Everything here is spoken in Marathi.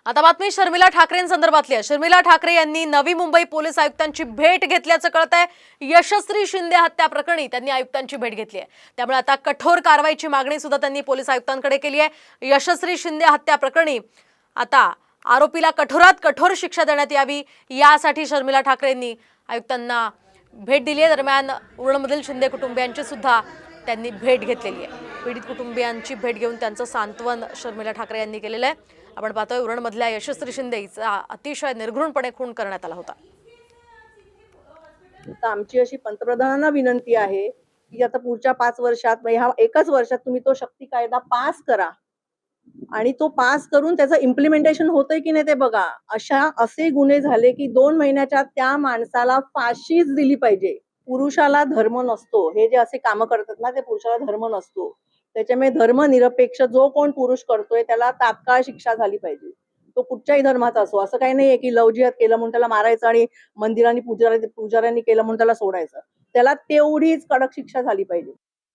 आता बातमी शर्मिला ठाकरेंसंदर्भातली आहे। शर्मिला ठाकरे यांनी नवी मुंबई पोलीस आयुक्तांची भेट घेतल्याचं कळतंय। यशस्वी शिंदे हत्या प्रकरणी त्यांनी आयुक्तांची भेट घेतली आहे। त्यामुळे आता कठोर कारवाईची मागणी सुद्धा त्यांनी पोलीस आयुक्तांकडे केली आहे। यशस्वी शिंदे हत्या प्रकरणी आता आरोपीला कठोरात कठोर शिक्षा देण्यात यावी यासाठी शर्मिला ठाकरेंनी आयुक्तांना भेट दिली आहे। दरम्यान उरणमधील शिंदे कुटुंबियांची सुद्धा त्यांनी भेट घेतलेली आहे। पीडित कुटुंबियांची भेट घेऊन त्यांचं सांत्वन शर्मिला ठाकरे यांनी केलेलं आहे। आपण पाहतोय उरणमधल्या यशस्वी शिंदे हिचा अतिशय निर्घृणपणे खून करण्यात आला होता। आमची अशी पंतप्रधानांना विनंती आहे की आता पुढच्या 5 वर्षात ह्या एकच वर्षात तुम्ही तो शक्ती कायदा पास करा आणि तो पास करून त्याचं इम्प्लिमेंटेशन होतंय की नाही ते बघा। असे गुन्हे झाले की 2 महिन्याच्या त्या माणसाला फाशीच दिली पाहिजे। पुरुषाला धर्म नसतो, हे जे असे काम करतात ना ते पुरुषाला धर्म नसतो। त्याच्यामुळे धर्मनिरपेक्ष जो कोण पुरुष करतोय त्याला तात्काळ शिक्षा झाली पाहिजे। तो कुठच्याही धर्माचा असो। असं काही नाहीये की लव जिहाद केलं म्हणून त्याला मारायचं आणि मंदिरांनी पुजाऱ्यांनी केलं म्हणून त्याला सोडायचं। त्याला तेवढीच कडक शिक्षा झाली पाहिजे।